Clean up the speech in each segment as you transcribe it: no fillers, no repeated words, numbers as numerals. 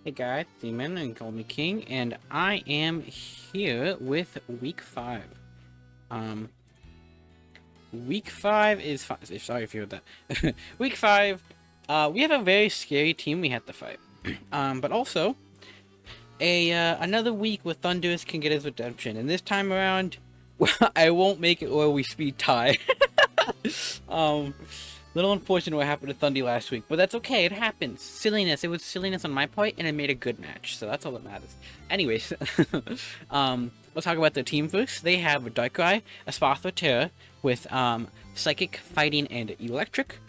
Hey guys, Demon and call me King, and I am here with week 5. Um, week 5 is sorry if you heard that. Week 5, we have a very scary team we have to fight. But also another week where Thundurus can get his redemption, and this time around, I won't make it or we speed tie. um, Little unfortunate what happened to Thundy last week, but that's okay. It happens. Silliness. It was silliness on my part, and it made a good match, so that's all that matters. Anyways, let's talk about the team first. They have a Darkrai, a Spatha TERA with Psychic, Fighting, and Electric,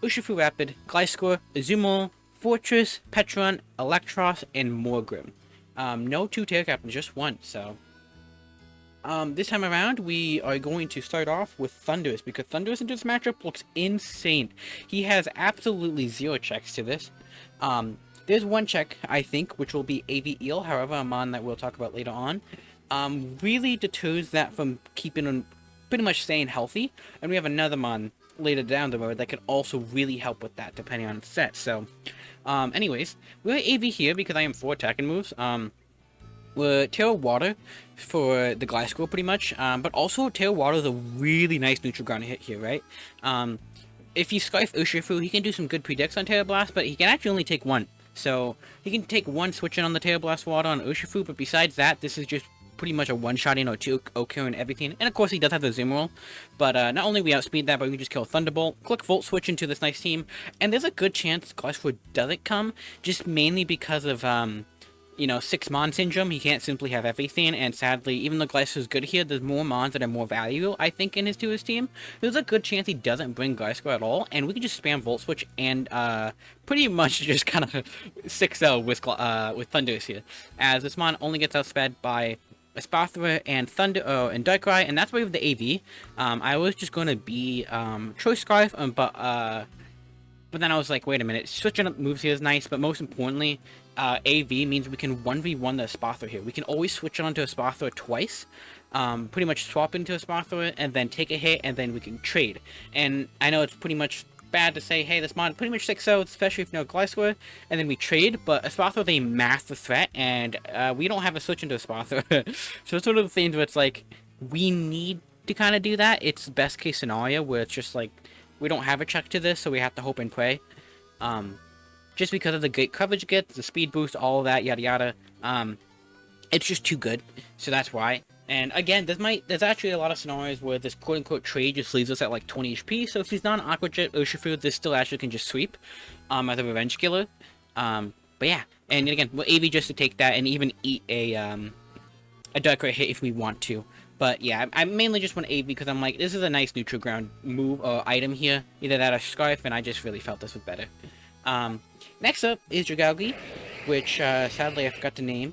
Urshifu Rapid, Gliscor, Azumarill, Fortress, Petron, Electros, and Morgrim. No 2 TERA captains, just 1. So this time around, we are going to start off with Thundurus, because Thundurus into this matchup looks insane. He has absolutely 0 checks to this. There's 1 check, I think, which will be AV Eel, however, a mon that we'll talk about later on. Really deters that from keeping on pretty much staying healthy, and we have another mon later down the road that can also really help with that, depending on its set. So, anyways, we're AV here because I am 4 attacking moves. We're TERA Water for the Gliscor pretty much, but also TERA Water is a really nice neutral ground hit here, right? If you Scarf Urshifu, he can do some good predicts on TERA Blast, but he can actually only take 1. So, he can take 1 switching on the TERA Blast Water on Urshifu, but besides that, this is just pretty much a one-shotting or 2 OQ and everything. And of course, he does have the Azumarill, but not only we outspeed that, but we can just kill Thunderbolt, click Volt Switch into this nice team, and there's a good chance Gliscor doesn't come, just mainly because of, you know, 6-mon syndrome. He can't simply have everything, and sadly, even though Gliscor is good here, there's more mons that are more valuable, I think, to his team. There's a good chance he doesn't bring Gliscor at all, and we can just spam Volt Switch and pretty much just kind of 6-0 with Thundurus here, as this mon only gets outsped by Spatha and and Darkrai, and that's why we have the AV. I was just going to be Choice Scarf, but then I was like, wait a minute, switching up moves here is nice, but most importantly, AV means we can 1v1 the Spatha here. We can always switch on to a Spatha twice, pretty much swap into a Spatha, and then take a hit, and then we can trade. And I know it's pretty much bad to say, hey, this mod pretty much 6-0, especially if you know Gliscor, and then we trade, but a Spatha is a massive threat, and we don't have a switch into a Spatha. So it's one of the things where it's like, we need to kind of do that. It's the best case scenario where it's just like, we don't have a check to this, so we have to hope and pray. Just because of the great coverage it gets, the speed boost, all of that, yada yada. It's just too good, so that's why. And again, there's actually a lot of scenarios where this quote-unquote trade just leaves us at like 20 HP, so if he's not an Aqua Jet Urshifu, this still actually can just sweep, as a revenge killer. But yeah, and again, we'll AV just to take that and even eat a Darkrai hit if we want to. But yeah, I mainly just want AV because I'm like, this is a nice neutral ground move or item here, either that or Scarf, and I just really felt this was better. Next up is Dragalge, which sadly I forgot to name.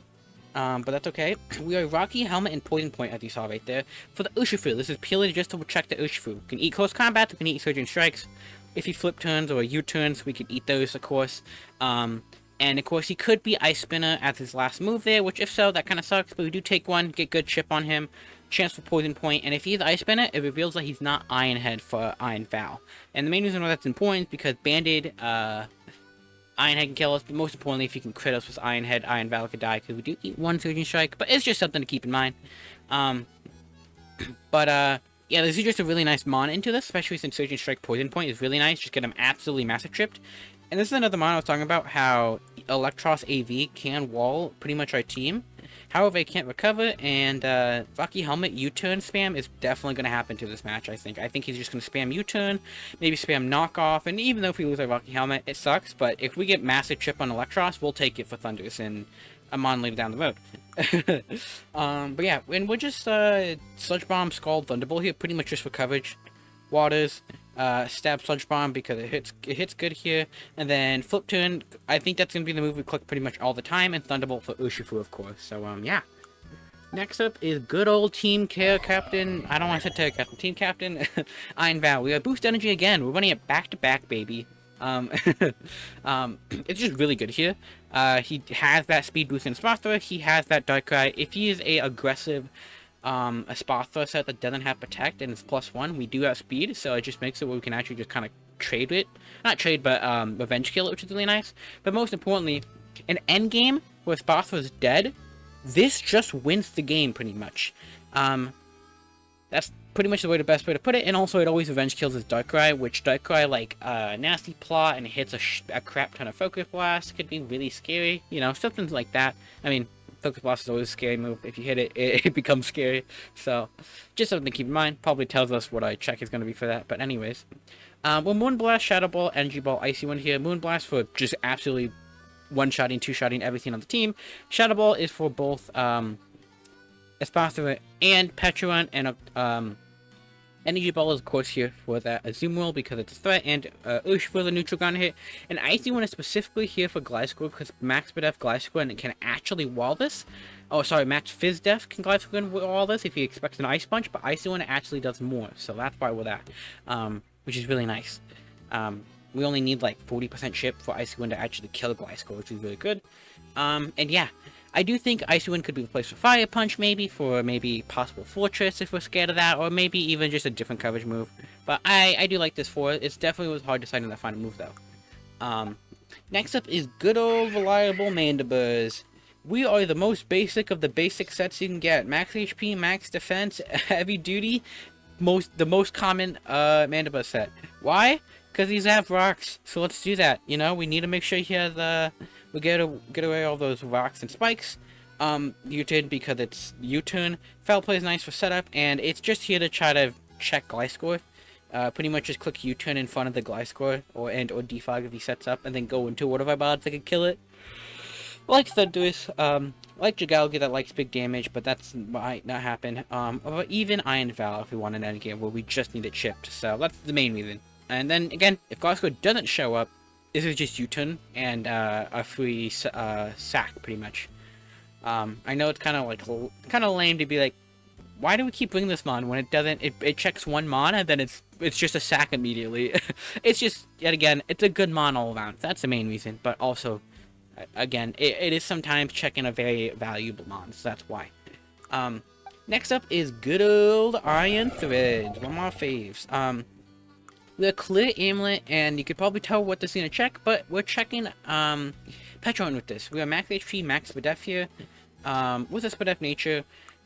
But that's okay. We are Rocky, Helmet, and Poison Point, as you saw right there. For the Urshifu, this is purely just to check the Urshifu. We can eat close combat, we can eat Surging Strikes. If he flip turns or U-turns, we can eat those, of course. And of course, he could be Ice Spinner as his last move there, which if so, that kind of sucks, but we do take 1, get good chip on him, chance for Poison Point, and if he's Ice Spinner, it reveals that he's not Iron Head for Iron Vow. And the main reason why that's important is because Banded, Iron Head can kill us, but most importantly, if you can crit us with Iron Head, Iron Valor could die, because we do eat 1 Surging Strike, but it's just something to keep in mind. Yeah, this is just a really nice mon into this, especially since Surging Strike Poison Point is really nice, just get him absolutely massive tripped. And this is another mon I was talking about, how Electros AV can wall pretty much our team. However, it can't recover, and Rocky Helmet U-turn spam is definitely going to happen to this match, I think. I think he's just going to spam U-turn, maybe spam knockoff, and even though if we lose our Rocky Helmet, it sucks, but if we get massive chip on Electros, we'll take it for Thundurus and a mon later down the road. But yeah, and we're just Sludge Bomb, Scald, Thunderbolt here, pretty much just for coverage. Waters, stab Sludge Bomb because it hits good here, and then Flip Turn, I think that's going to be the move we click pretty much all the time, and Thunderbolt for Urshifu, of course. So, yeah. Next up is good old Team TERA Captain, I don't want to say TERA Captain, Team Captain, Iron Vow. We have Boost Energy again, we're running it back-to-back, baby. It's just really good here. He has that speed boost in Spatha, he has that Darkrai. If he is a aggressive a Spatha set that doesn't have Protect and it's +1, we do have speed, so it just makes it where we can actually just kind of trade it. Not trade, but revenge kill it, which is really nice. But most importantly, an end game where Sparta is dead, this just wins the game pretty much. That's pretty much the best way to put it. And also, it always revenge kills his Darkrai, which Darkrai, like, nasty plot and hits a crap ton of Focus Blast. Could be really scary, you know, something like that. I mean, Focus Blast is always a scary move. If you hit it, it becomes scary. So, just something to keep in mind. Probably tells us what our check is going to be for that. But anyways, well, Moonblast, Shadow Ball, Energy Ball, Icy Wind here. Moonblast for just absolutely one-shotting, two-shotting everything on the team. Shadow Ball is for both, Espartera and Petulant, and Energy Ball is of course here for that Azumarill because it's a threat, and Ush for the neutral gun hit. And Icy Wind is specifically here for Gliscor because Max Bdef Gliscor and it can actually wall this. Oh, sorry, Max Fizz Def can Gliscor wall this if he expects an Ice Punch, but Icy Wind actually does more, so that's why we're that, which is really nice. We only need like 40% chip for Icy Wind to actually kill Gliscor, which is really good. And yeah. I do think Icy Wind could be replaced with Fire Punch, maybe, for maybe possible Fortress if we're scared of that, or maybe even just a different coverage move. But I do like this for it. It's definitely was hard deciding that final move, though. Next up is good old reliable Mandibuzz. We are the most basic of the basic sets you can get. Max HP, max defense, heavy duty, the most common Mandibuzz set. Why? Because these have rocks, so let's do that. You know, we need to make sure he has we get away all those rocks and spikes. U-turn because it's U-turn. Foul play is nice for setup, and it's just here to try to check Gliscor. Pretty much just click U-turn in front of the Gliscor, or defog if he sets up, and then go into one of our bots that can kill it. Like Thunduru's, like Jagalga that likes big damage, but that's might not happen. Or even Iron Val if we want an endgame where we just need it chipped. So that's the main reason. And then again, if Gliscor doesn't show up, this is just U-turn and a free sack, pretty much. I know it's kind of lame to be like, why do we keep bringing this mon when it doesn't? It checks one mon and then it's just a sack immediately. It's just yet again, it's a good mon all around. That's the main reason. But also, again, it is sometimes checking a very valuable mon, so that's why. Next up is good old Iron Threads, one of my faves. The clear amulet, and you could probably tell what this is going to check, but we're checking Petron with this. We have max HP, max Spadef here, with a Spadef nature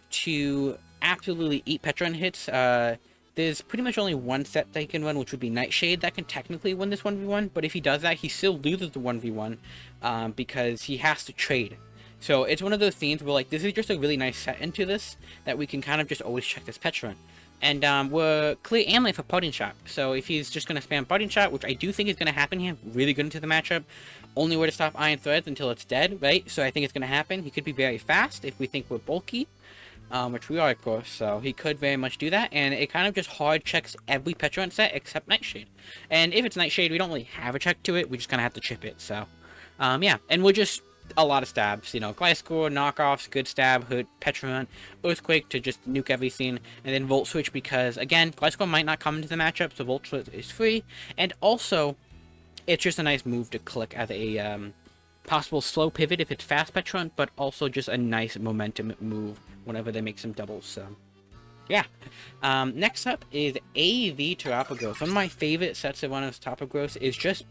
to absolutely eat Petron hits. There's pretty much only one set that he can run, which would be Nightshade. That can technically win this 1v1, but if he does that, he still loses the 1v1 because he has to trade. So it's one of those themes where, like, this is just a really nice set into this that we can kind of just always check this Petron. And we're clear amulet for Parting Shot. So if he's just going to spam Parting Shot, which I do think is going to happen here, really good into the matchup, only way to stop Iron Threads until it's dead, right? So I think it's going to happen. He could be very fast if we think we're bulky, which we are, of course. So he could very much do that. And it kind of just hard checks every Petron set except Nightshade. And if it's Nightshade, we don't really have a check to it. We just kind of have to chip it. So, yeah. And we're just a lot of stabs, you know, Gliscor, knockoffs, good stab, hood, Petron, Earthquake to just nuke everything, and then Volt Switch because, again, Gliscor might not come into the matchup, so Volt Switch is free, and also, it's just a nice move to click as a possible slow pivot if it's fast Petron, but also just a nice momentum move whenever they make some doubles, so, yeah. Next up is AV Terapagos. One of my favorite sets of one of Terapagos is just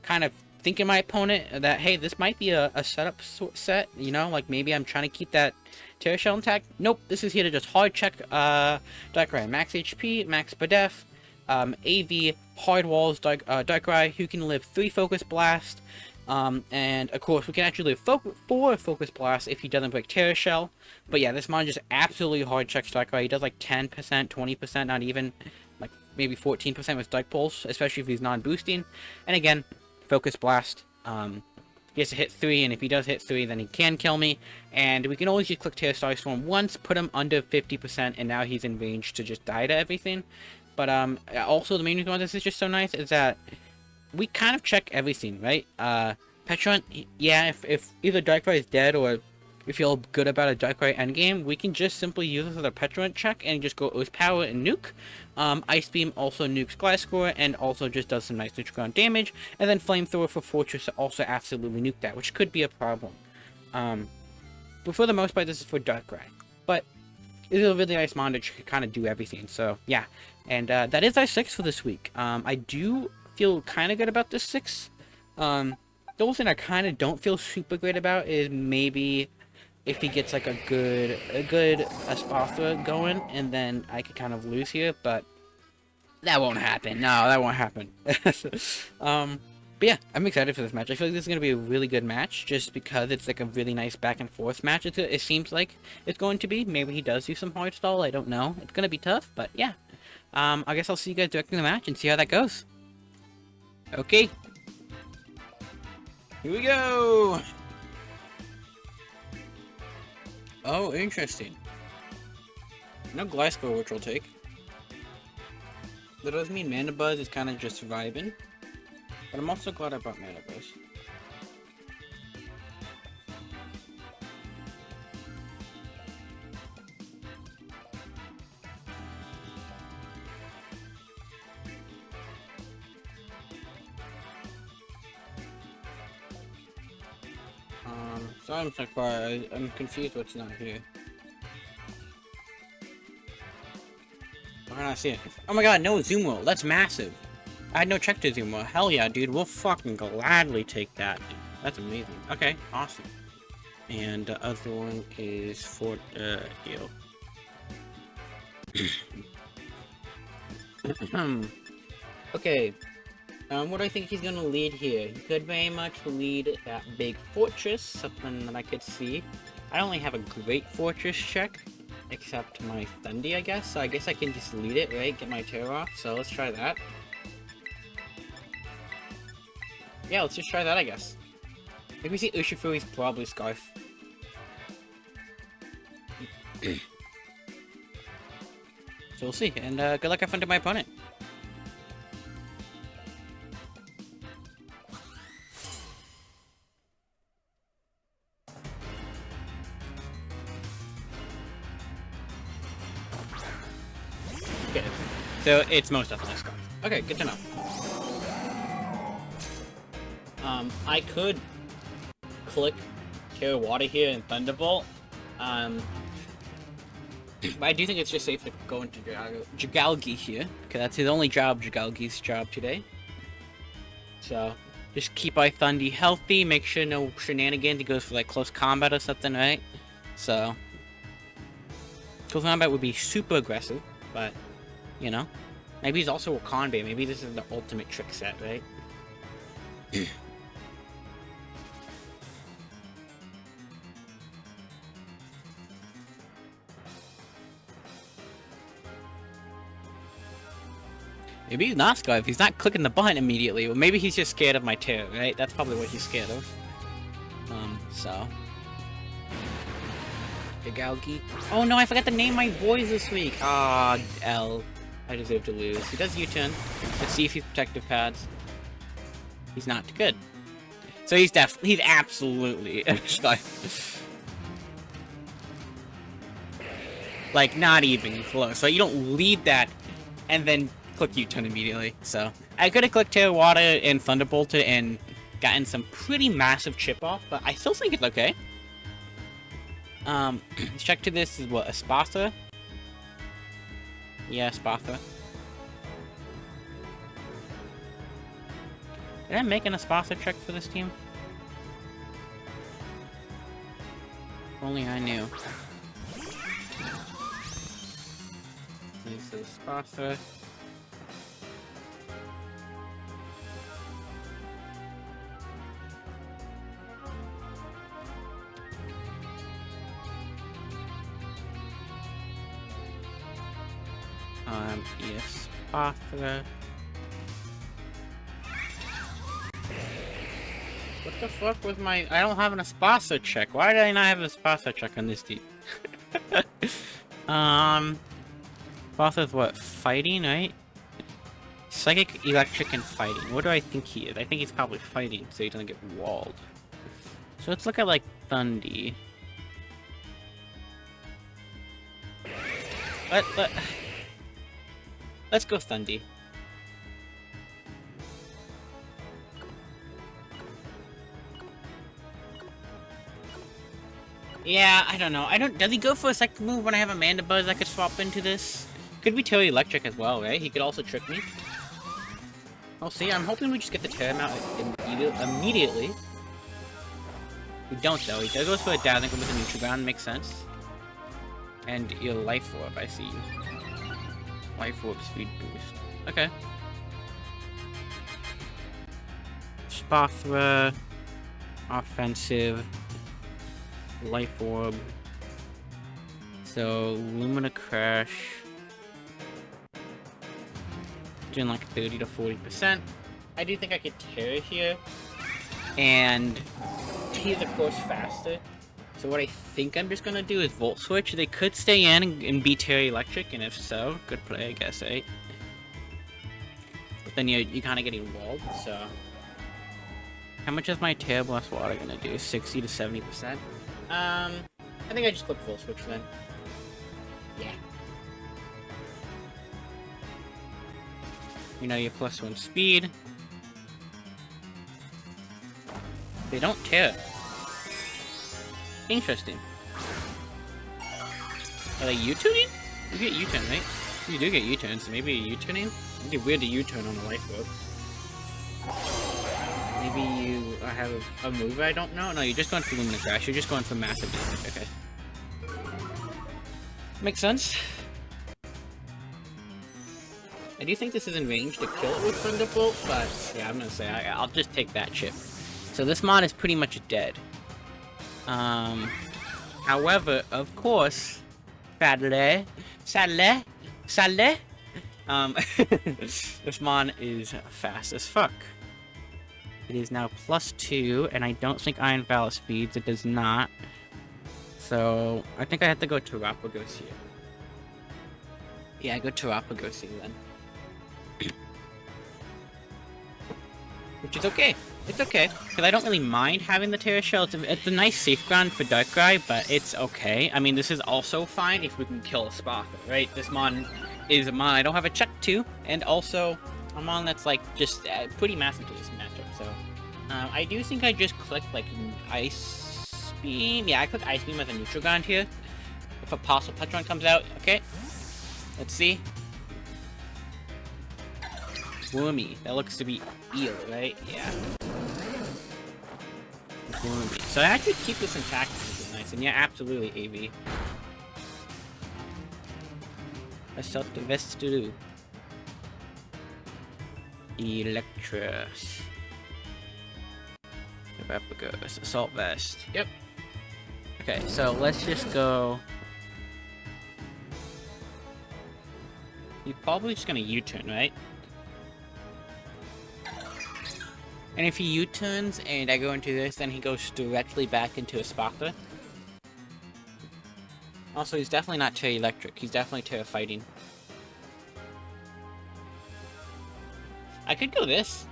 kind of thinking my opponent that, hey, this might be a setup set, you know, like maybe I'm trying to keep that Terra Shell intact. Nope, this is here to just hard check Darkrai. Max HP, max Spadef, AV, hard walls, Darkrai, who can live 3 Focus Blast, and of course we can actually live 4 Focus Blast if he doesn't break Terra Shell. But yeah, this mon just absolutely hard checks Darkrai. He does like 10%, 20%, not even, like maybe 14% with Dark Pulse, especially if he's non-boosting. And again, Focus Blast, he has to hit 3, and if he does hit 3, then he can kill me, and we can always just click Tear Star Storm once, put him under 50%, and now he's in range to just die to everything. But also the main reason why this is just so nice is that we kind of check everything, right? Petron, yeah, if either Darkrai is dead or we feel good about a Darkrai endgame, we can just simply use this as a Petron check and just go Earth Power and nuke. Ice Beam also nukes Gliscor and also just does some nice neutral ground damage. And then Flamethrower for Fortress also absolutely nuke that, which could be a problem. But for the most part, this is for Darkrai. But it's a really nice mon to kind of do everything. So, yeah. And that is our 6 for this week. I do feel kind of good about this 6. Don't the only thing I kind of don't feel super great about is maybe if he gets like a good Esparza going, and then I could kind of lose here, but that won't happen. No, that won't happen. But yeah, I'm excited for this match. I feel like this is going to be a really good match, just because it's like a really nice back and forth match. It seems like it's going to be. Maybe he does do some hard stall, I don't know. It's going to be tough, but yeah. I guess I'll see you guys directing the match and see how that goes. Okay. Here we go! Oh, interesting. No Glasgow, which we'll take. That does mean Mana Buzz is kind of just vibing. But I'm also glad I brought Mana Buzz. Sorry I'm so quiet. I'm confused what's not here. Why can't I see it? Oh my god, no zoom roll. That's massive. I had no check to zoom roll. Hell yeah, dude. We'll fucking gladly take that. That's amazing. Okay, awesome. And the other one is for yo. Okay. What do I think he's gonna lead here? He could very much lead that big fortress, something that I could see. I only have a great fortress check, except my Thundy, I guess. So I guess I can just lead it, right? Get my TERA off. So let's try that. Yeah, let's just try that, I guess. If we see Urshifu, he's probably Scarf. So we'll see, and good luck have fun to my opponent. Okay, so it's most definitely Scarf. Okay, good to know. I could click TERA Water here and Thunderbolt. But I do think it's just safe to go into Jagalgi here, because that's his only job, Jagalgi's job today. So, just keep our Thundy healthy, make sure no shenanigans, he goes for like close combat or something, right? So, close combat would be super aggressive, but, you know, maybe he's also a Conbay, maybe this is the ultimate trick set, right? Maybe he's not Scarf, he's not clicking the button immediately. Well, maybe he's just scared of my TERA, right? That's probably what he's scared of. So. Jagalgi. Oh no, I forgot to name my boys this week! Ah, L. I deserve to lose. He does U-turn. Let's see if he's protective pads. He's not good. So he's absolutely Scarf. Like, not even close. So you don't lead that, and then click U-turn immediately. So I could have clicked TERA Water and Thunderbolted and gotten some pretty massive chip off, but I still think it's okay. Check to this is what, Esparza? Yeah, Esparza. Did I make an Esparza check for this team? If only I knew. This is Esparza. Yes, Esparza. What the fuck was my... I don't have an Esparza check. Why did I not have an Esparza check on this team? Esparza's what? Fighting, right? Psychic, Electric, and Fighting. What do I think he is? I think he's probably Fighting, so he doesn't get walled. So let's look at, like, Thundy. Let's go Thundy. Yeah, I don't know. Does he go for a second move when I have a Mana Buzz I could swap into this? Could be TERA Electric as well, right? He could also trick me. I'll see. I'm hoping we just get the TERA out immediately. We don't, though. He does go for a Dazzling with a neutral ground. Makes sense. And your Life Orb, I see. Life Orb speed boost. Okay. Spathra. Offensive. Life Orb. So, Lumina Crash. Doing like 30 to 40%. I do think I could Terra here. And he's, of course, faster. So what I think I'm just gonna do is Volt Switch. They could stay in and be Terra Electric, and if so, good play, I guess, right? But then you're kind of getting walled, so... How much is my Terra Blast Water gonna do? 60 to 70%? I think I just click Volt Switch then. Yeah. You know, your +1 speed. They don't Terra. Interesting. Are they U-turning? You get U-turn, right? You do get U-turn, so maybe U-turning? It'd be weird to U-turn on a Life Orb. Maybe you have a move I don't know? No, you're just going for Lumina Crash. You're just going for massive damage. Okay. Makes sense. I do think this is in range to kill it with Thunderbolt, but yeah, I'm gonna say I'll just take that chip. So this mod is pretty much dead. However, of course, sadly, this mod is fast as fuck. It is now +2, and I don't think Iron Valor speeds. It does not. So I think I have to go to Terapagos here. Yeah, I go to Terapagos here then. Which is okay. It's okay, because I don't really mind having the Terra Shell. It's a nice safe ground for Darkrai, but it's okay. I mean, this is also fine if we can kill a Spathra, right? This mon is a mon I don't have a check to, and also a mon that's, like, just pretty massive to this matchup, so... I do think I just clicked, like, Ice Beam. Yeah, I click Ice Beam as a neutral ground here. If a possible Pletron comes out, okay. Let's see. Wormy. That looks to be Eel, right? Yeah. Wormy. So I actually keep this intact, which is nice. And yeah, absolutely AV. Assault Vestidu. Electros. Terapagos. Assault Vest. Yep. Okay, so let's just go... You're probably just gonna U-turn, right? And if he U-turns and I go into this, then he goes directly back into a Spathra. Also, he's definitely not Terra Electric. He's definitely Terra Fighting. I could go this.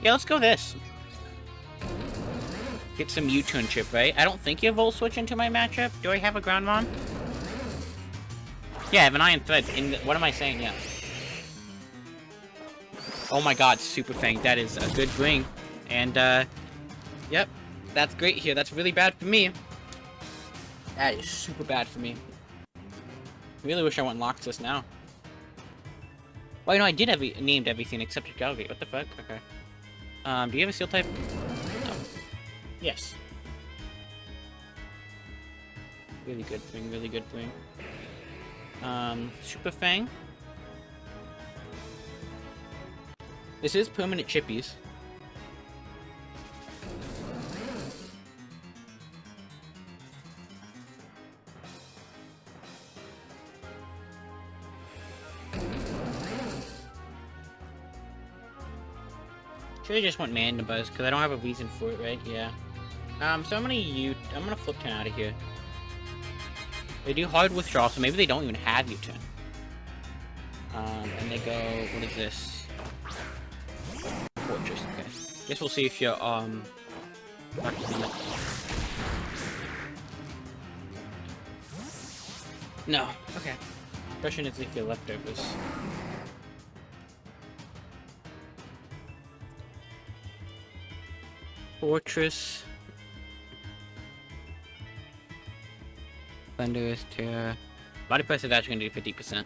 Yeah, let's go this. Get some U-turn chip, right? I don't think you Volt Switch into my matchup. Do I have a Groundmon? Yeah, I have an Iron Thread. What am I saying? Yeah. Oh my god, Super Fang. That is a good bring. And, yep. That's great here. That's really bad for me. That is super bad for me. Really wish I went Loxus now. Well, you know, I did have named everything except your Galgate. What the fuck? Okay. Do you have a Steel type? No. Yes. Really good bring, really good bring. Super Fang. This is permanent chippies. Should've just went Mandibuzz, because I don't have a reason for it, right? Yeah. So I'm gonna flip turn out of here. They do hard withdrawal, so maybe they don't even have U-turn. And they go, what is this? Fortress, okay. Guess we'll see if you're, no, okay. Question is if you're leftovers. Fortress. Thunduru's Terra. Body press is actually going to do 50%.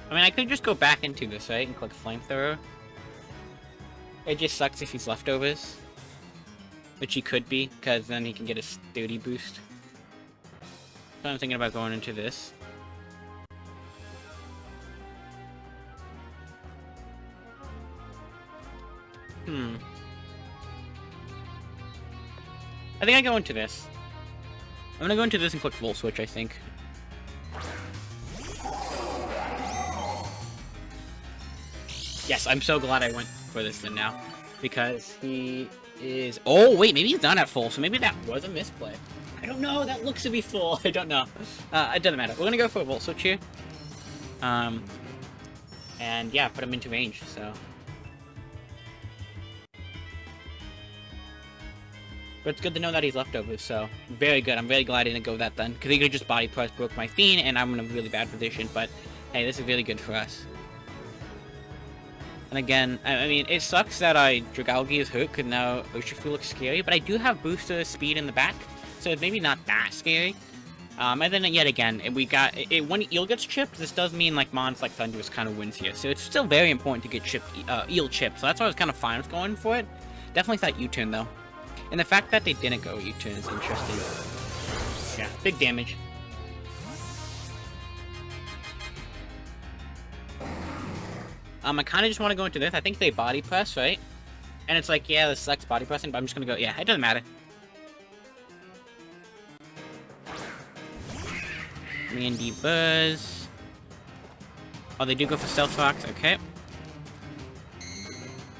I mean, I could just go back into this, right, and click Flamethrower. It just sucks if he's leftovers. Which he could be, because then he can get a sturdy boost. So I'm thinking about going into this. I think I go into this. I'm gonna go into this and click Volt Switch, I think. Yes, I'm so glad I went for this then now. Because he is... Oh, wait, maybe he's not at full, so maybe that was a misplay. I don't know, that looks to be full. I don't know. It doesn't matter. We're gonna go for a Volt Switch here. And yeah, put him into range, so... But it's good to know that he's leftovers, so very good. I'm very glad I didn't go that then, because he could just body press, broke my Fiend, and I'm in a really bad position. But hey, this is really good for us. And again, I mean, it sucks that Dragalge is hurt, because now Urshifu looks scary, but I do have booster speed in the back, so it's maybe not that scary. And then yet again, we got when Eel gets chipped, this does mean like mons like Thundurus kind of wins here, so it's still very important to get Eel chipped. So that's why I was kind of fine with going for it. Definitely thought U-turn though. And the fact that they didn't go U-turn is interesting. Yeah, big damage. I kind of just want to go into this. I think they body press, right? And it's like, yeah, this sucks body pressing, but I'm just going to go, yeah, it doesn't matter. Me and D-Buzz. Oh, they do go for Stealth Rocks, okay.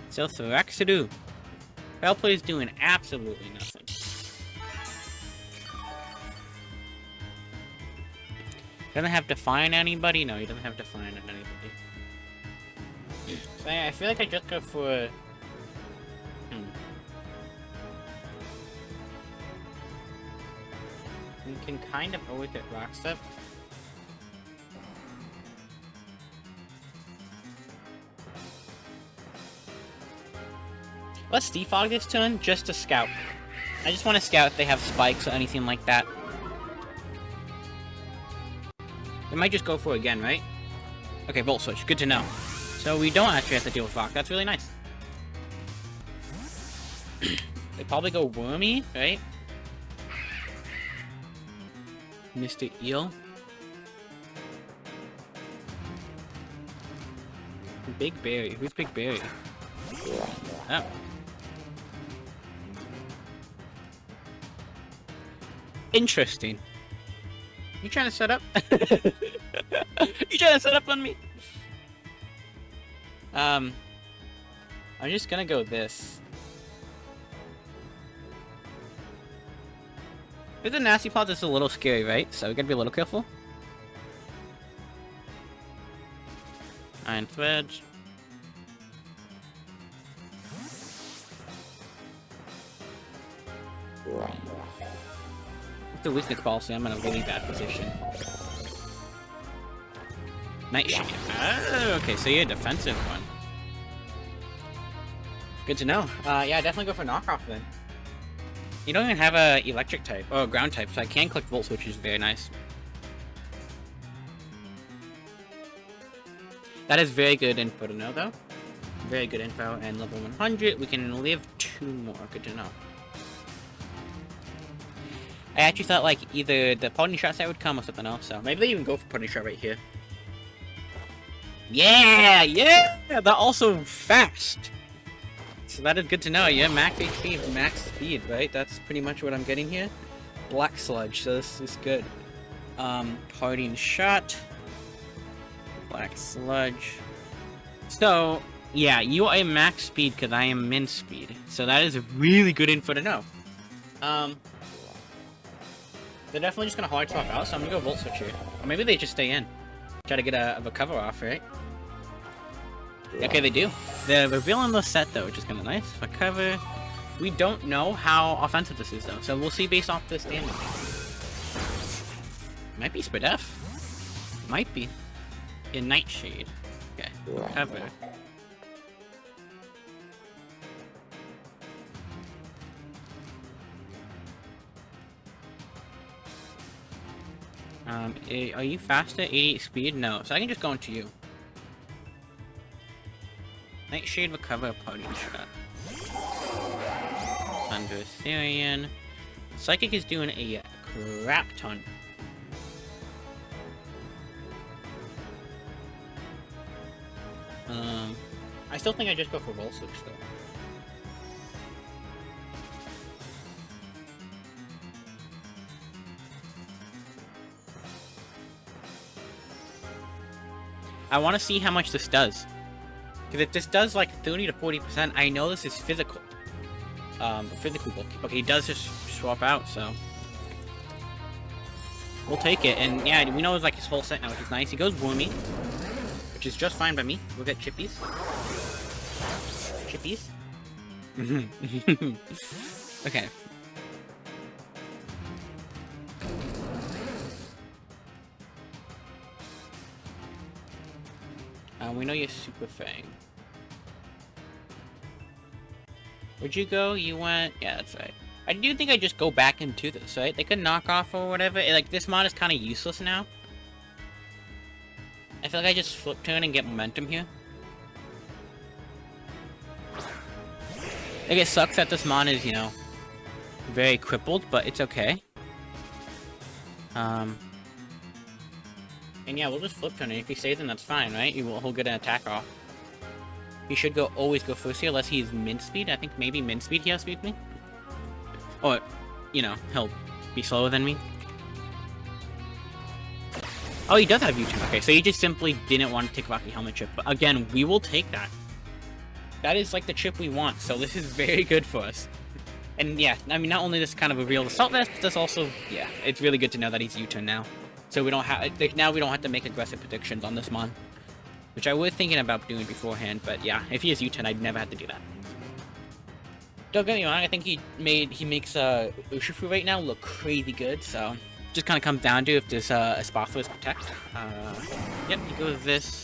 Stealth Roxadoo. Foul play is doing absolutely nothing. Doesn't have to find anybody? No, he doesn't have to find anybody. So I feel like I just go for... You can kind of always get Rock Step. Let's defog this turn just to scout. I just want to scout if they have spikes or anything like that. They might just go for it again, right? Okay, Volt Switch. Good to know. So we don't actually have to deal with Rock. That's really nice. They probably go Wormy, right? Mr. Eel. Big Berry. Who's Big Berry? Oh. Interesting. You trying to set up? You trying to set up on me? I'm just gonna go this. With the Nasty Plot, it's a little scary, right? So we gotta be a little careful. Iron Threads. With the weakness policy, I'm in a really bad position. Nightshade. Oh, okay, so you're a defensive one. Good to know. Yeah, definitely go for knockoff then. You don't even have a electric type, or a ground type, so I can click Volt Switch, which is very nice. That is very good info to know, though. Very good info, and level 100, we can live 2 more. Good to know. I actually thought, like, either the Pony Shot set would come or something else, so maybe they even go for Pony Shot right here. Yeah! Yeah! They're also fast! So that is good to know. Yeah, max HP, max speed, right? That's pretty much what I'm getting here. Black Sludge, so this is good. Parting Shot. Black Sludge. So, yeah, you are max speed because I am min speed. So that is really good info to know. They're definitely just gonna hard swap out, so I'm gonna go Volt Switch here. Or maybe they just stay in. Try to get a cover off, right? Okay, they do. They're revealing the set though, which is kinda nice. For cover. We don't know how offensive this is though, so we'll see based off this damage. Might be Spadef. Might be. In Nightshade. Okay. Cover. Are you faster? 88 speed? No. So I can just go into you. Nightshade, recover, party shot. Thundurusian. Psychic is doing a crap ton. I still think I just go for Roll Switch though. I want to see how much this does. Because if this does like 30 to 40%, I know this is physical. Physical bulk. Okay, he does just swap out, so we'll take it. And yeah, we know it's like his whole set now, which is nice. He goes Wormy, which is just fine by me. We'll get Chippies. Chippies? Okay. We know you're Super Fang. Where'd you go? You went... Yeah, that's right. I do think I just go back into this, right? They could knock off or whatever. Like, this mod is kind of useless now. I feel like I just flip turn and get momentum here. Like, it sucks that this mod is, you know, very crippled, but it's okay. And yeah, we'll just flip turn, and if he stays in, that's fine, right? He'll get an attack off. He should always go first here, unless he's min speed. I think maybe min speed he has speed me. Or, you know, he'll be slower than me. Oh, he does have U-turn. Okay, so he just simply didn't want to take Rocky Helmet chip. But again, we will take that. That is like the chip we want, so this is very good for us. And yeah, I mean, not only this kind of a real assault vest, but this also, yeah, it's really good to know that he's U-turn now. So we don't have, like, now we don't have to make aggressive predictions on this mon. Which I was thinking about doing beforehand, but yeah, if he has U-turn, I'd never have to do that. Don't get me wrong, I think he makes Urshifu right now look crazy good, so just kind of comes down to if this Espathos protect. Yep, he goes this.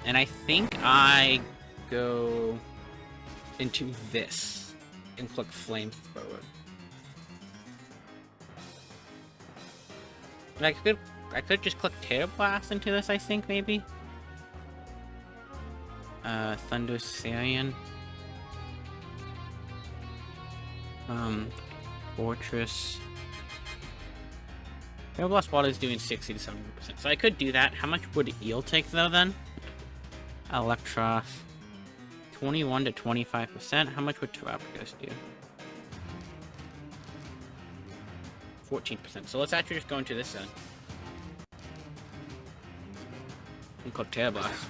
And I think I go into this and click Flamethrower. And I could just click Terra Blast into this, I think, maybe. Thundurusian. Fortress. Terra Blast Water is doing 60 to 70%, so I could do that. How much would Eel take, though, then? Electros. 21 to 25%. How much would Terapagos do? 14%. So let's actually just go into this then. And click Terra Blast.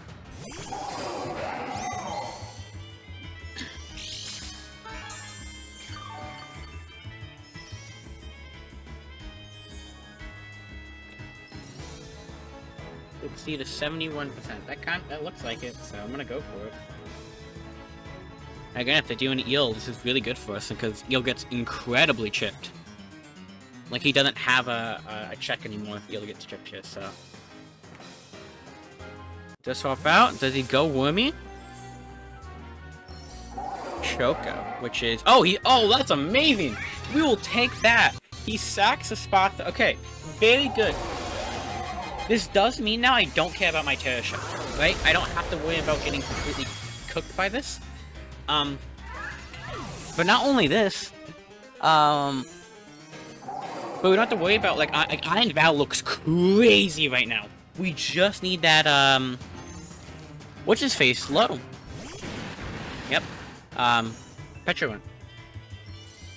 Exceed to 71%. That looks like it, so I'm gonna go for it. Again, if they do an Eel, this is really good for us because Eel gets incredibly chipped. Like, he doesn't have a check anymore if Eel gets chipped here, so. Does swap out? Does he go Wormy? Choco, which is... Oh, that's amazing! We will take that! He sacks a spot... Okay, very good. This does mean now I don't care about my Terra shot, right? I don't have to worry about getting completely cooked by this. But not only this, but we don't have to worry about, like, Iron Val looks crazy right now. We just need that, what's his face? Low. Yep. Petrovan.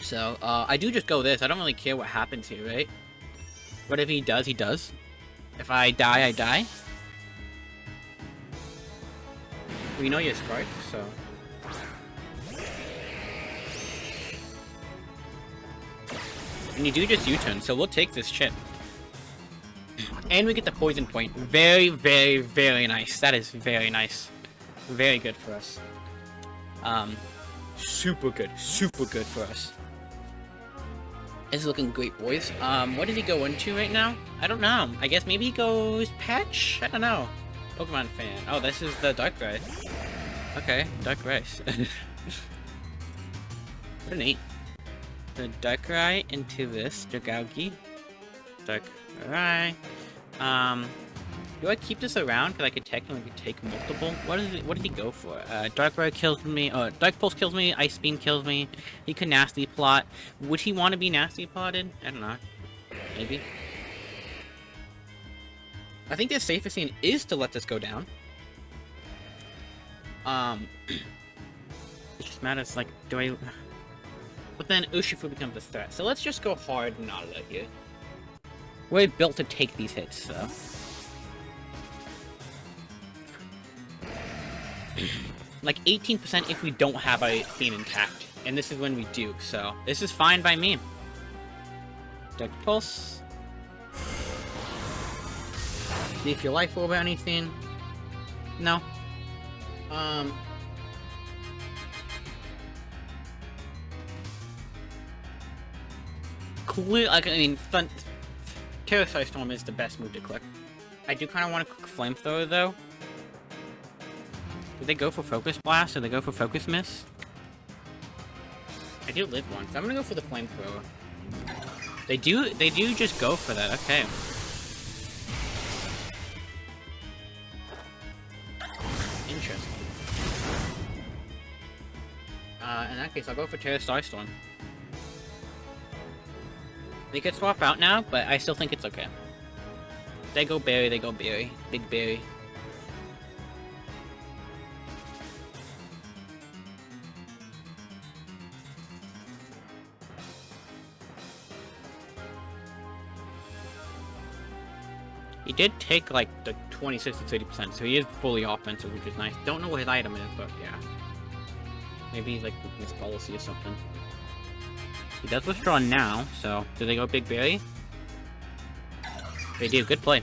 So, I do just go this. I don't really care what happens here, right? Whatever he does, he does. If I die, I die. We know you're Scarf, so... And you do just U-turn, so we'll take this chip. And we get the poison point. Very, very, very nice. That is very nice. Very good for us. Super good. Super good for us. This is looking great, boys. What does he go into right now? I don't know. I guess maybe he goes Patch? I don't know. Pokemon fan. Oh, this is the Dark Rice. Okay, Dark Rice. What an 8. the Darkrai into this Dragaugi. Darkrai. Do I keep this around? Because I could technically take multiple. What did he go for? Darkrai kills me. Dark Pulse kills me. Ice Beam kills me. He could Nasty Plot. Would he want to be Nasty Plotted? I don't know. Maybe. I think the safest thing is to let this go down. It just matters, like, do I... But then Urshifu becomes a threat. So let's just go hard and not let you. We're built to take these hits, so... like 18% if we don't have a theme intact. And this is when we do, so... This is fine by me. Dark Pulse. See if your life orb or anything. No. Clear, like, I mean, TERA Storm is the best move to click. I do kind of want to click Flamethrower, though. Did they go for Focus Blast, or they go for Focus Miss? I do live one, so I'm gonna go for the Flamethrower. They do just go for that, okay. Interesting. In that case, I'll go for TERA Starstorm. They could swap out now, but I still think it's okay. They go Berry, they go Berry. Big Berry. He did take, like, the 26 to 30%, so he is fully offensive, which is nice. Don't know what his item is, but yeah. Maybe he's, like, weakness policy or something. He does withdraw now, so... Do they go Big Berry? They do, good play.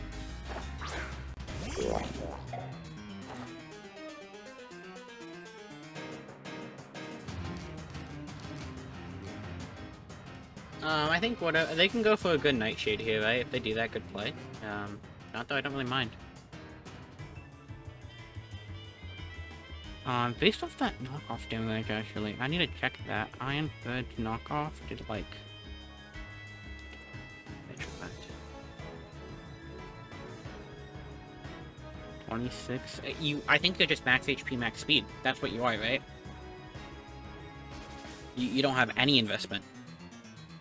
I think they can go for a good Nightshade here, right? If they do that, good play. Not though, I don't really mind. Based off that knockoff damage, actually, I need to check that. Iron Bird knockoff did, like... 26? I think you're just max HP, max speed. That's what you are, right? You don't have any investment.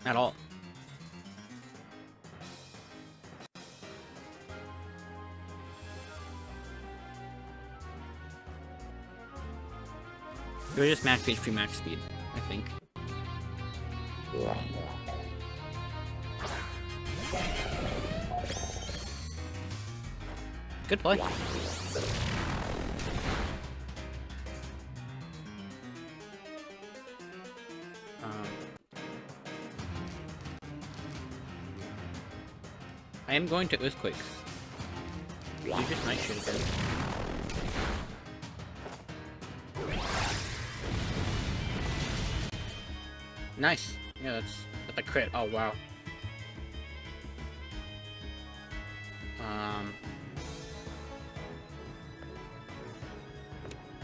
At all. You're just max HP, max speed, I think. Good play. I am going to Earthquake. You just Nightshade again. Nice. Yeah, that's a crit. Oh wow.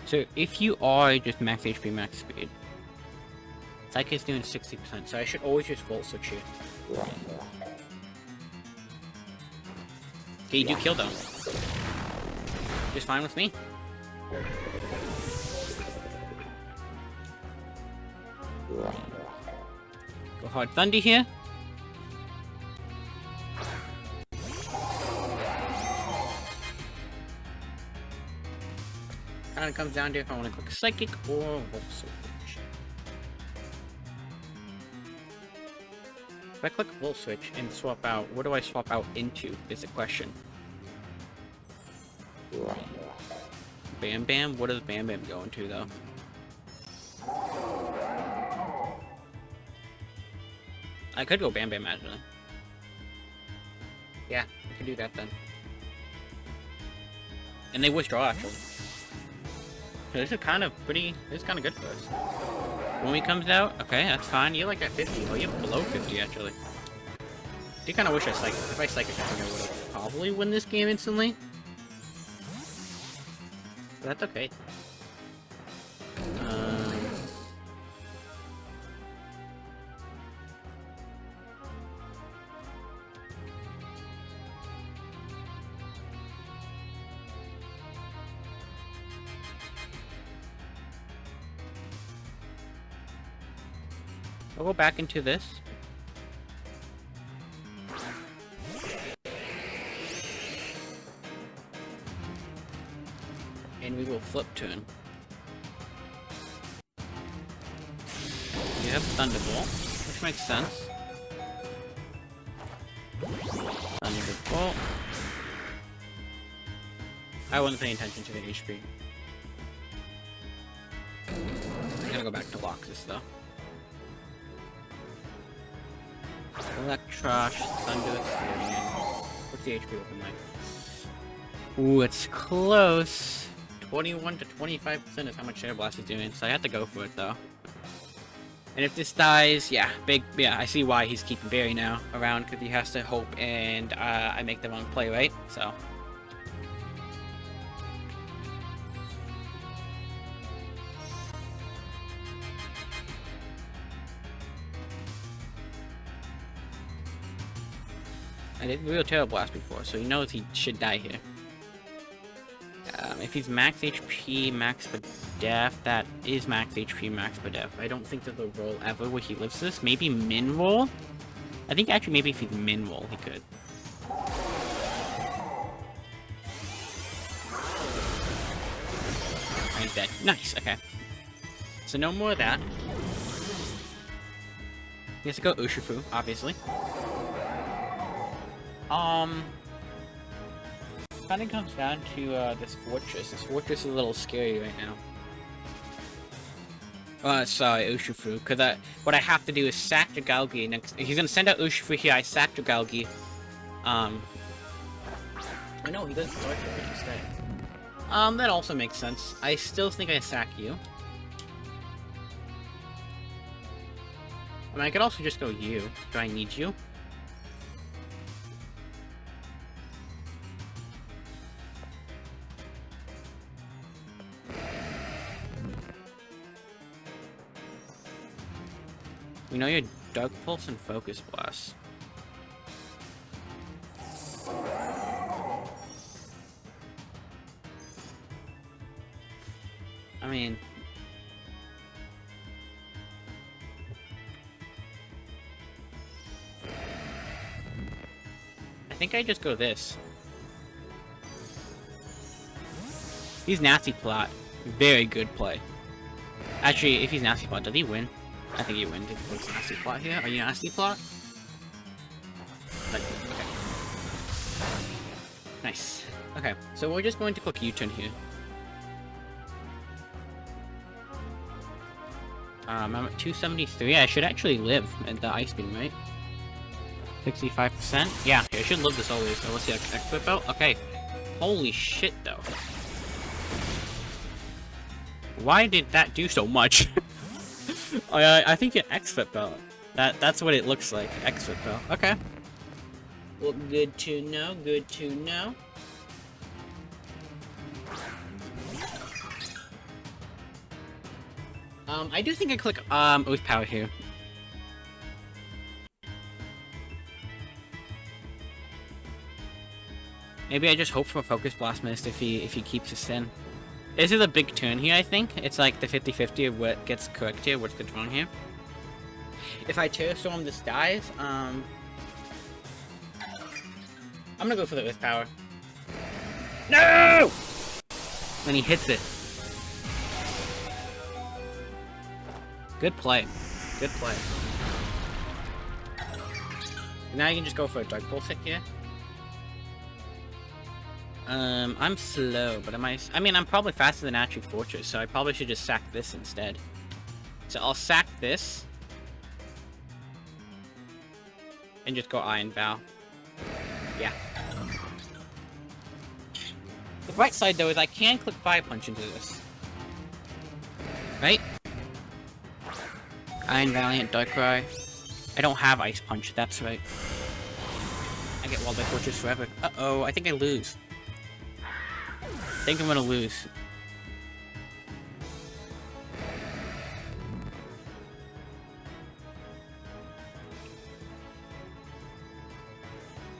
So if you are just max HP, max speed, Psyche is doing 60%, so I should always just Volt Switch here. Okay, you do kill though. Just fine with me. Go hard Thundy here. Kind of comes down to if I want to click Psychic or Volt Switch. If I click Volt Switch and swap out, what do I swap out into is the question. Bam Bam? What does Bam Bam go into though? I could go Bam Bam actually. Yeah, I could do that then. And they withdraw actually. So this is kind of pretty, this is kind of good for us. When he comes out, okay, that's fine. You're like at 50. Oh, you're below 50 actually. I do kind of wish I Psychic. If I Psychic, I think I would have probably win this game instantly. But that's okay. I'll go back into this. And we will flip turn. We have Thunderbolt, which makes sense. Thunderbolt. I wasn't paying attention to the HP. I'm gonna go back to Loxus though. Electrosh, Thunderous, what's the HP looking like? Ooh, it's close. 21 to 25% is how much Air Blast is doing, so I have to go for it though. And if this dies, yeah, I see why he's keeping Barry now around, because he has to hope and I make the wrong play, right? So. I did real Terra Blast before, so he knows he should die here. If he's max HP, max Badef, that is max HP, max Badef. I don't think there's a roll ever where he lives this. Maybe min roll? I think actually maybe if he's min roll, he could. He's dead. Nice, okay. So no more of that. He has to go Urshifu, obviously. Kind of comes down to this fortress. This fortress is a little scary right now. Sorry, Urshifu, because what I have to do is sack Dragalgi next. He's gonna send out Urshifu here. I sack Dragalgi. I know he does Dark Damage instead. That also makes sense. I still think I sack you. I mean, I could also just go you. Do I need you? We know your Dark Pulse and Focus Blast. I mean... I think I just go this. He's Nasty Plot. Very good play. Actually, if he's Nasty Plot, does he win? I think he wins if he puts Nasty Plot here. Are you Nasty Plot? Okay. Nice. Okay, so we're just going to click U-turn here. I'm at 273. I should actually live at the Ice Beam, right? 65%? Yeah, I should live this always. So let's see, expert belt? Okay. Holy shit, though. Why did that do so much? I think an expert belt. That's what it looks like. Expert belt. Okay. Well, good to know. Good to know. I do think I click Oath Power here. Maybe I just hope for a Focus Blast Mist if he keeps us in. This is a big turn here, I think. It's like the 50-50 of what gets correct here, what's wrong here. If I Terra Storm this dies, I'm gonna go for the Earth Power. No! When he hits it. Good play. Good play. Now you can just go for a Dark Pulse hit here. I'm slow, but I mean, I'm probably faster than Atri Fortress, so I probably should just sack this instead. So I'll sack this. And just go Iron Vow. Yeah. The bright side, though, is I can click Fire Punch into this. Right? Iron Valiant, Darkrai. I don't have Ice Punch, that's right. I get Walled by Fortress forever. Uh-oh, I think I lose. I think I'm gonna lose.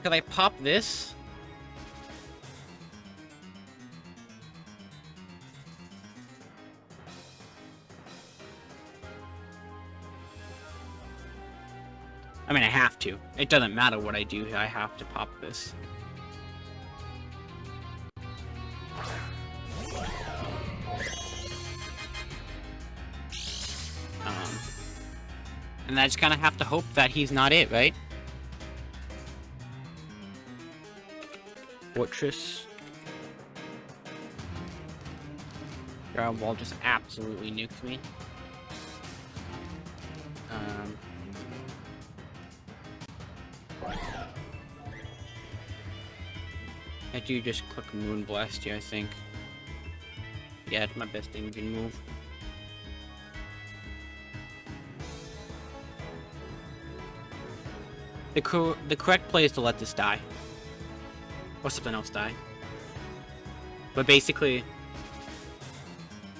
Could I pop this? I mean, I have to. It doesn't matter what I do here. I have to pop this. And I just kind of have to hope that he's not it, right? Fortress. Dragon Ball just absolutely nuked me. I do just click Moon Blast here, I think. Yeah, it's my best engine move. The correct play is to let this die. Or something else die. But basically,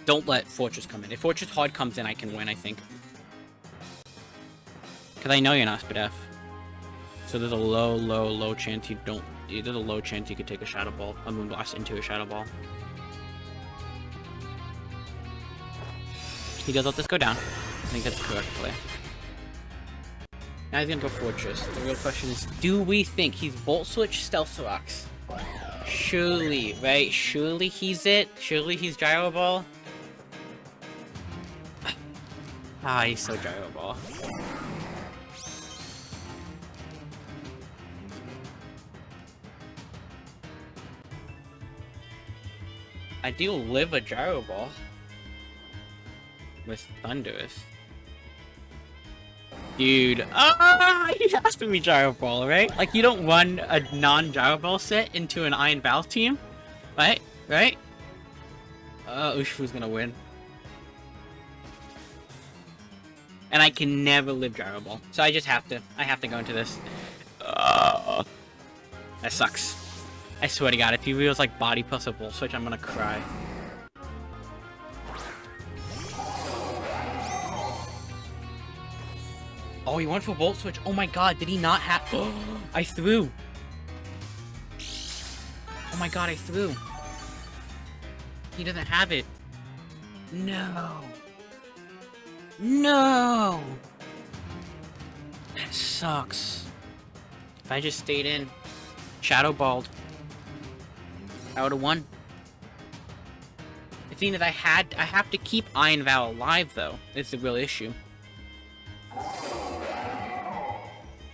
don't let Fortress come in. If Fortress Hard comes in, I can win, I think. Because I know you're not Spit F. So there's a low chance you don't... There's a low chance you could take a Shadow Ball, a Moon Blast into a Shadow Ball. He does let this go down. I think that's the correct play. Now he's gonna go Fortress. The real question is, do we think he's Volt Switch Stealth Rocks? Surely, right? Surely he's it? Surely he's Gyro Ball? Ah, he's so Gyro Ball. I do live a Gyro Ball. With Thundurus. Dude, he has to be Gyro Ball, right? Like, you don't run a non-Gyro Ball set into an Iron Valve team, right? Right? Urshifu's gonna win. And I can never live Gyro Ball, so I just have to. I have to go into this. That sucks. I swear to God, if he reels like Body plus a Volt Switch, I'm gonna cry. Oh, he went for Volt Switch. Oh my God, did he not have... I threw. Oh my God, I threw. He doesn't have it. No. No. That sucks. If I just stayed in, Shadow Balled, I would have won. The thing is, I have to keep Iron Val alive, though. It's the real issue.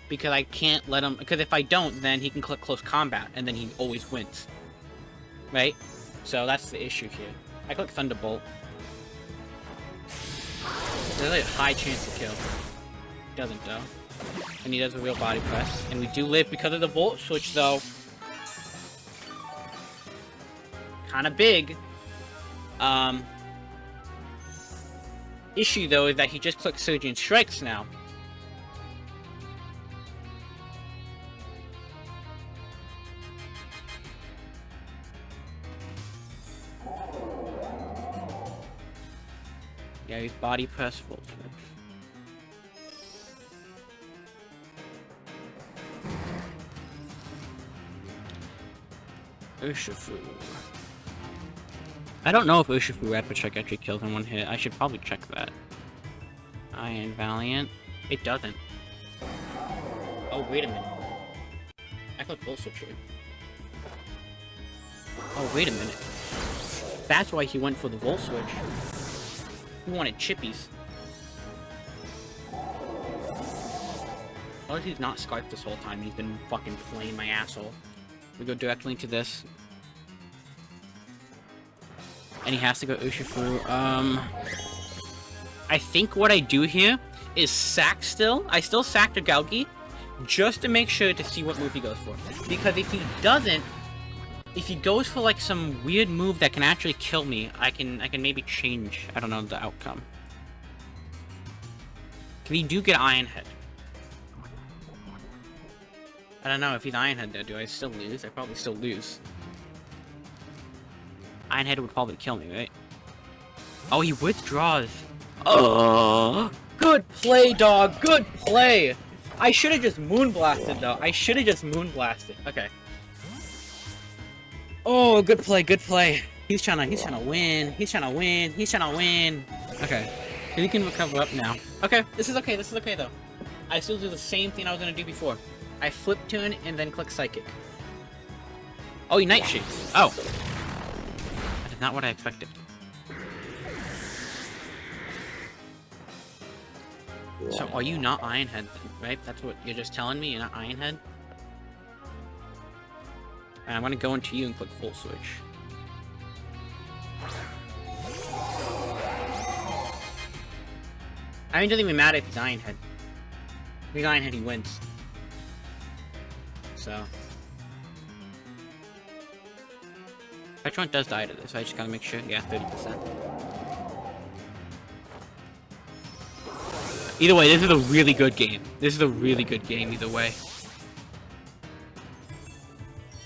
Because I can't let him... Because if I don't, then he can click Close Combat, and then he always wins. Right? So that's the issue here. I click Thunderbolt. There's like a high chance to kill. He doesn't, though. And he does a real body press. And we do live because of the Volt Switch, though. Kinda big. Issue, though, is that he just clicks Surgeon Strikes now. Yeah, he's body press Volt Switch. Urshifu. I don't know if Urshifu Rapid Check actually kills in one hit. I should probably check that. Iron Valiant. It doesn't. Oh, wait a minute. I clicked Volt Switch here. Oh, wait a minute. That's why he went for the Volt Switch. He wanted chippies. Well, he's not Scarfed this whole time. He's been fucking playing my asshole. We go directly into this. And he has to go Urshifu. I think what I do here is sack still. I still sack the Galgi just to make sure to see what move he goes for. Because if he doesn't, if he goes for like some weird move that can actually kill me, I can maybe change, I don't know, the outcome. Cause he do get Iron Head. I don't know if he's Iron Head though, do I still lose? I probably still lose. Iron Head would probably kill me, right? Oh, he withdraws. Oh, good play, dog. Good play. I should have just Moonblasted though. I should have just Moonblasted. Okay. Oh, good play, good play. He's trying to win. He's trying to win. He's trying to win. Okay. He can recover up now. Okay, this is okay though. I still do the same thing I was gonna do before. I flip tune and then click Psychic. Oh, you Night Shapes. Oh. That is not what I expected. So, are you not Ironhead then, right? That's what you're just telling me? You're not Ironhead? And I'm gonna go into you and click Full Switch. I mean, it doesn't even matter if he's Ironhead. If he's Ironhead, he wins. So. Petron does die to this, so I just gotta make sure. Yeah, 30%. Either way, this is a really good game. This is a really good game either way.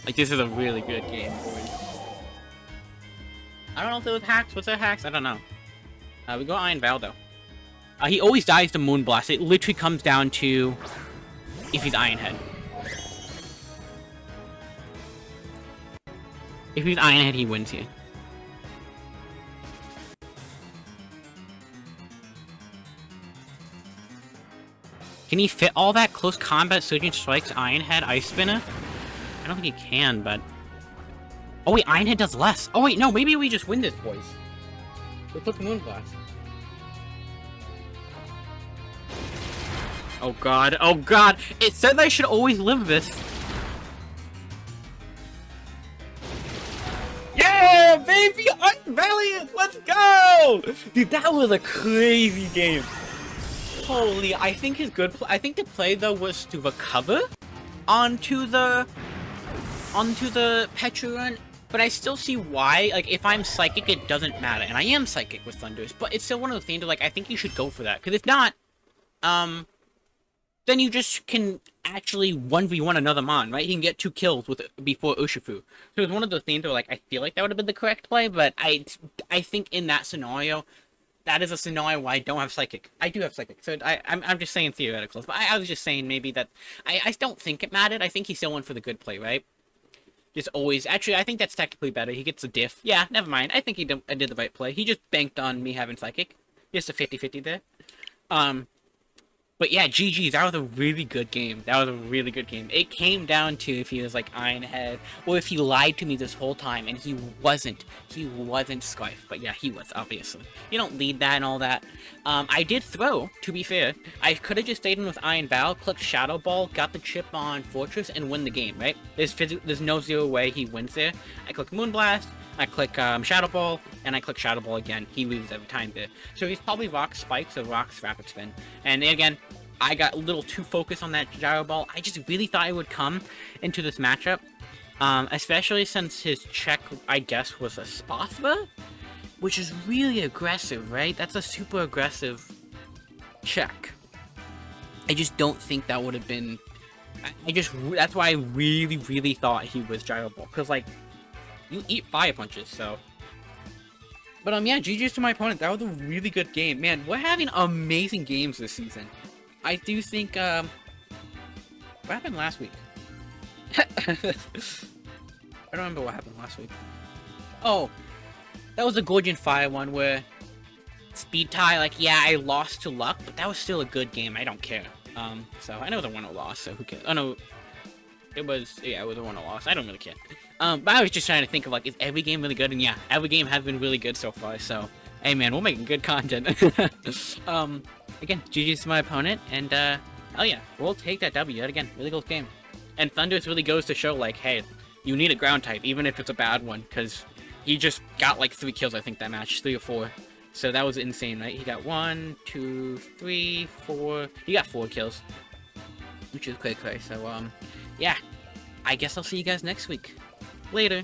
Like, this is a really good game, boys. I don't know if there was hacks. Was there hacks? I don't know. We go Iron Val, though. He always dies to Moonblast. It literally comes down to if he's Ironhead. If he's Ironhead, he wins here. Can he fit all that close combat Surging Strikes, Ironhead, Ice Spinner? I don't think he can, but... Oh wait, Ironhead does less. Oh wait, no, maybe we just win this, boys. We click Moonblast. Oh god, oh god! It said I should always live this. Yeah, baby! I'm valiant! Let's go! Dude, that was a crazy game. Holy, I think his I think the play though was to recover onto the Petra run, but I still see why. Like, if I'm Psychic, it doesn't matter, and I am Psychic with Thunderous, but it's still one of those things that, like, I think you should go for that, because if not, then you just can actually 1v1 another Mon, right? He can get 2 kills before Urshifu. So it's one of those things where, like, I feel like that would have been the correct play, but I think in that scenario, that is a scenario where I don't have Psychic. I do have Psychic, so I'm just saying theoreticals. But I was just saying maybe that I don't think it mattered. I think he still went for the good play, right? Just always... Actually, I think that's technically better. He gets a diff. Yeah, never mind. I think I did the right play. He just banked on me having Psychic. Just a 50-50 there. But yeah, GG's. That was a really good game. That was a really good game. It came down to if he was like Ironhead, or if he lied to me this whole time, and he wasn't. He wasn't Scarf. But yeah, he was, obviously. You don't lead that and all that. I did throw, to be fair. I could have just stayed in with Iron Val, clicked Shadow Ball, got the chip on Fortress, and win the game, right? There's no zero way he wins there. I click Moonblast, I click Shadow Ball, and I click Shadow Ball again. He loses every time there. So he's probably Rock Spikes or Rock's Rapid Spin. And again, I got a little too focused on that Gyro Ball. I just really thought it would come into this matchup. Especially since his check, I guess, was a Spothra, which is really aggressive, right? That's a super aggressive check. I just don't think that would have been... That's why I really, really thought he was Gyro Ball. Because, like, you eat fire punches, so... But, yeah, GG's to my opponent. That was a really good game. Man, we're having amazing games this season. I do think, what happened last week? I don't remember what happened last week. Oh, that was a Gorgon Fire one where speed tie, like, yeah, I lost to luck, but that was still a good game. I don't care. So I know it was a 1-0 loss, so who cares? Oh, no, it was a 1-0 loss. I don't really care. But I was just trying to think of, like, is every game really good? And yeah, every game has been really good so far, so, hey, man, we're making good content. Again, GG's to my opponent, and, oh yeah, we'll take that W yet again. Really good game. And Thunderous really goes to show, like, hey, you need a ground type, even if it's a bad one, because he just got, like, 3 kills, I think, that match. 3 or 4. So that was insane, right? He got 1, 2, 3, 4... He got 4 kills. Which is cray-cray, so, yeah. I guess I'll see you guys next week. Later.